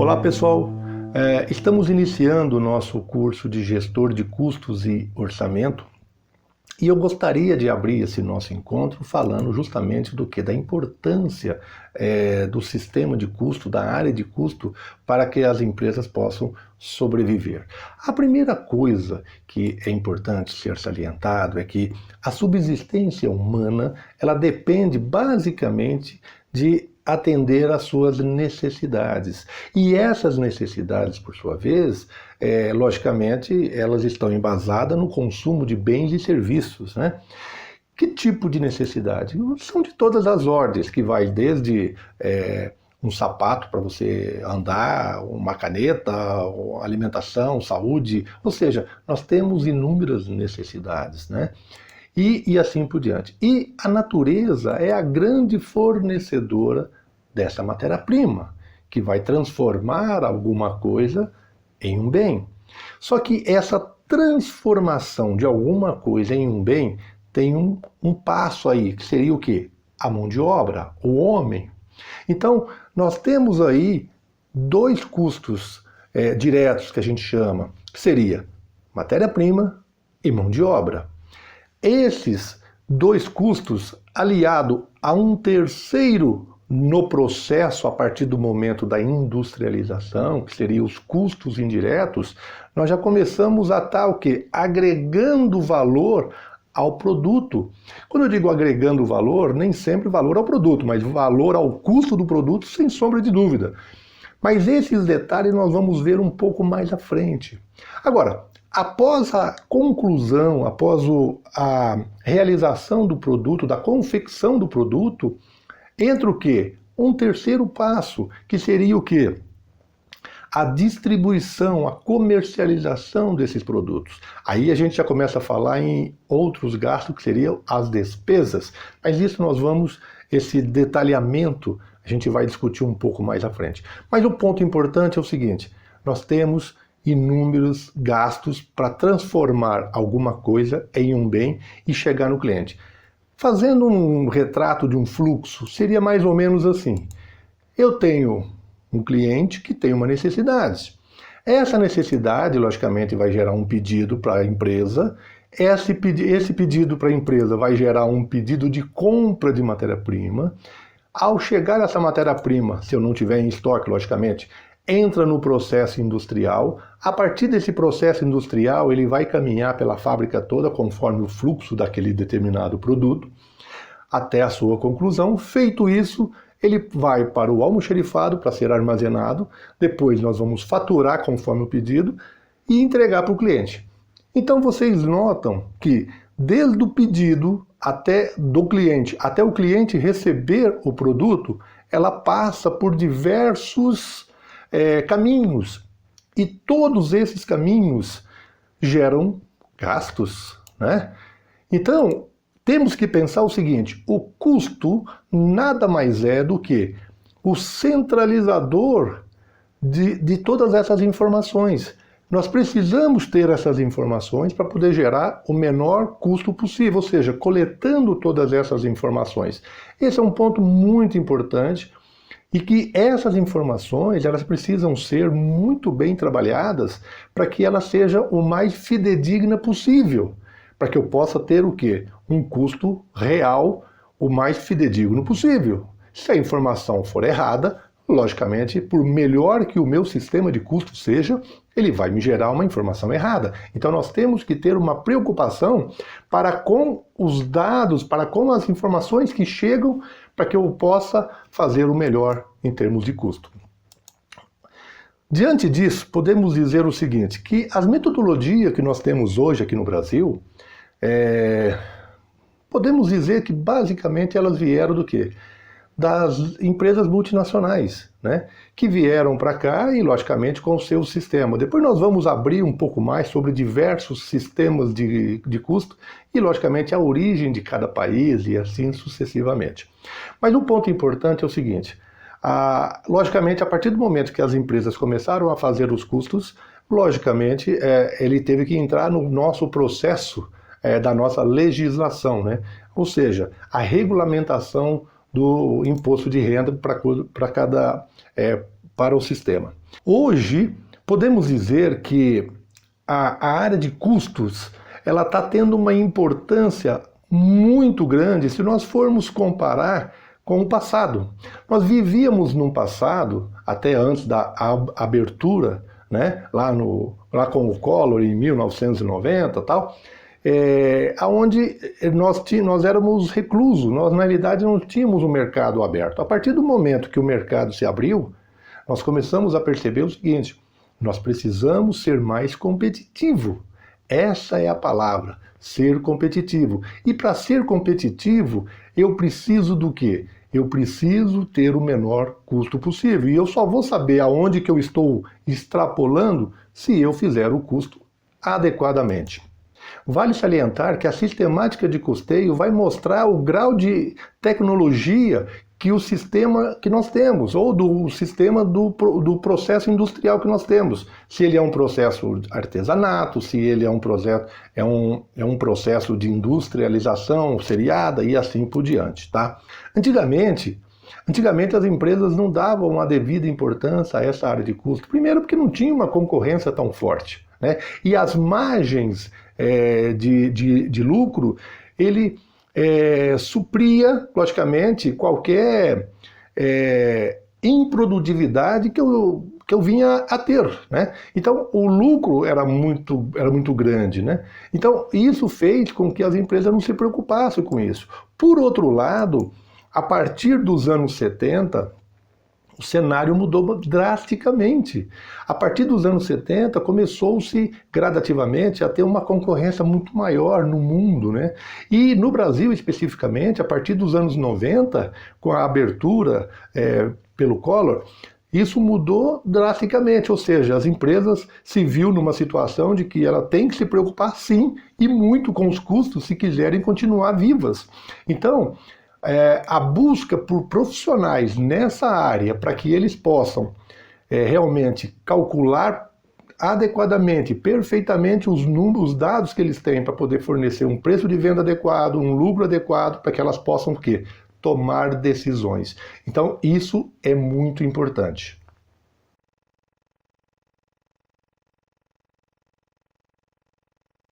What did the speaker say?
Olá pessoal, estamos iniciando o nosso curso de Gestor de Custos e Orçamento e eu gostaria de abrir esse nosso encontro falando justamente do que? Da importância do sistema de custo, da área de custo para que as empresas possam sobreviver. A primeira coisa que é importante ser salientado é que a subsistência humana ela depende basicamente de atender às suas necessidades. E essas necessidades, por sua vez, logicamente, elas estão embasadas no consumo de bens e serviços, né? Que tipo de necessidade? São de todas as ordens, que vai desde um sapato para você andar, uma caneta, alimentação, saúde, ou seja, nós temos inúmeras necessidades, né? E assim por diante. E a natureza é a grande fornecedora dessa matéria-prima, que vai transformar alguma coisa em um bem. Só que essa transformação de alguma coisa em um bem tem um passo aí, que seria o quê? A mão de obra, o homem. Então, nós temos aí dois custos diretos que a gente chama, que seria matéria-prima e mão de obra. Esses dois custos, aliado a um terceiro no processo a partir do momento da industrialização, que seriam os custos indiretos, nós já começamos a estar o quê? Agregando valor ao produto. Quando eu digo agregando valor, nem sempre valor ao produto, mas valor ao custo do produto, sem sombra de dúvida. Mas esses detalhes nós vamos ver um pouco mais à frente. Agora, após a conclusão, após a realização do produto, da confecção do produto, entra o quê? Um terceiro passo, que seria o quê? A distribuição, a comercialização desses produtos. Aí a gente já começa a falar em outros gastos, que seriam as despesas. Mas isso nós vamos, esse detalhamento, a gente vai discutir um pouco mais à frente. Mas o ponto importante é o seguinte, nós temos inúmeros gastos para transformar alguma coisa em um bem e chegar no cliente. Fazendo um retrato de um fluxo, seria mais ou menos assim. Eu tenho um cliente que tem uma necessidade. Essa necessidade, logicamente, vai gerar um pedido para a empresa. Esse pedido para a empresa vai gerar um pedido de compra de matéria-prima. Ao chegar essa matéria-prima, se eu não tiver em estoque, logicamente, entra no processo industrial. A partir desse processo industrial, ele vai caminhar pela fábrica toda conforme o fluxo daquele determinado produto, até a sua conclusão. Feito isso, ele vai para o almoxarifado para ser armazenado. Depois nós vamos faturar conforme o pedido e entregar para o cliente. Então vocês notam que desde o pedido do cliente até o cliente receber o produto, ela passa por diversos caminhos, e todos esses caminhos geram gastos, né? Então, temos que pensar o seguinte, o custo nada mais é do que o centralizador de todas essas informações. Nós precisamos ter essas informações para poder gerar o menor custo possível, ou seja, coletando todas essas informações. Esse é um ponto muito importante, e que essas informações elas precisam ser muito bem trabalhadas para que ela seja o mais fidedigna possível, para que eu possa ter o quê? Um custo real o mais fidedigno possível. Se a informação for errada, logicamente, por melhor que o meu sistema de custo seja, ele vai me gerar uma informação errada. Então nós temos que ter uma preocupação para com os dados, para com as informações que chegam, para que eu possa fazer o melhor em termos de custo. Diante disso, podemos dizer o seguinte, que as metodologias que nós temos hoje aqui no Brasil, podemos dizer que basicamente elas vieram do quê? Das empresas multinacionais, né? Que vieram para cá e, logicamente, com o seu sistema. Depois nós vamos abrir um pouco mais sobre diversos sistemas de custo e, logicamente, a origem de cada país e assim sucessivamente. Mas o ponto importante é o seguinte, logicamente, a partir do momento que as empresas começaram a fazer os custos, logicamente, ele teve que entrar no nosso processo da nossa legislação, né? Ou seja, a regulamentação do imposto de renda para cada para o sistema. Hoje, podemos dizer que a área de custos ela está tendo uma importância muito grande se nós formos comparar com o passado. Nós vivíamos num passado, até antes da abertura, né, lá com o Collor em 1990 e tal, onde nós éramos reclusos, nós na realidade não tínhamos um mercado aberto. A partir do momento que o mercado se abriu, nós começamos a perceber o seguinte: nós precisamos ser mais competitivo. Essa é a palavra, ser competitivo. E para ser competitivo, eu preciso do quê? Eu preciso ter o menor custo possível. E eu só vou saber aonde que eu estou extrapolando se eu fizer o custo adequadamente. Vale salientar que a sistemática de custeio vai mostrar o grau de tecnologia que o sistema que nós temos, ou do sistema do processo industrial que nós temos. Se ele é um processo artesanato, se ele é um processo de industrialização seriada e assim por diante, tá? Antigamente as empresas não davam a devida importância a essa área de custo. Primeiro porque não tinha uma concorrência tão forte, né? E as margens de lucro, ele supria, logicamente, qualquer improdutividade que eu vinha a ter, né? Então, o lucro era muito grande, né? Então, isso fez com que as empresas não se preocupassem com isso. Por outro lado, a partir dos anos 70, o cenário mudou drasticamente. A partir dos anos 70, começou-se gradativamente a ter uma concorrência muito maior no mundo, né? E no Brasil, especificamente, a partir dos anos 90, com a abertura pelo Collor, isso mudou drasticamente, ou seja, as empresas se viu numa situação de que ela tem que se preocupar, sim, e muito com os custos se quiserem continuar vivas. Então, a busca por profissionais nessa área para que eles possam realmente calcular adequadamente, perfeitamente os números, os dados que eles têm para poder fornecer um preço de venda adequado, um lucro adequado, para que elas possam o quê? Tomar decisões. Então, isso é muito importante.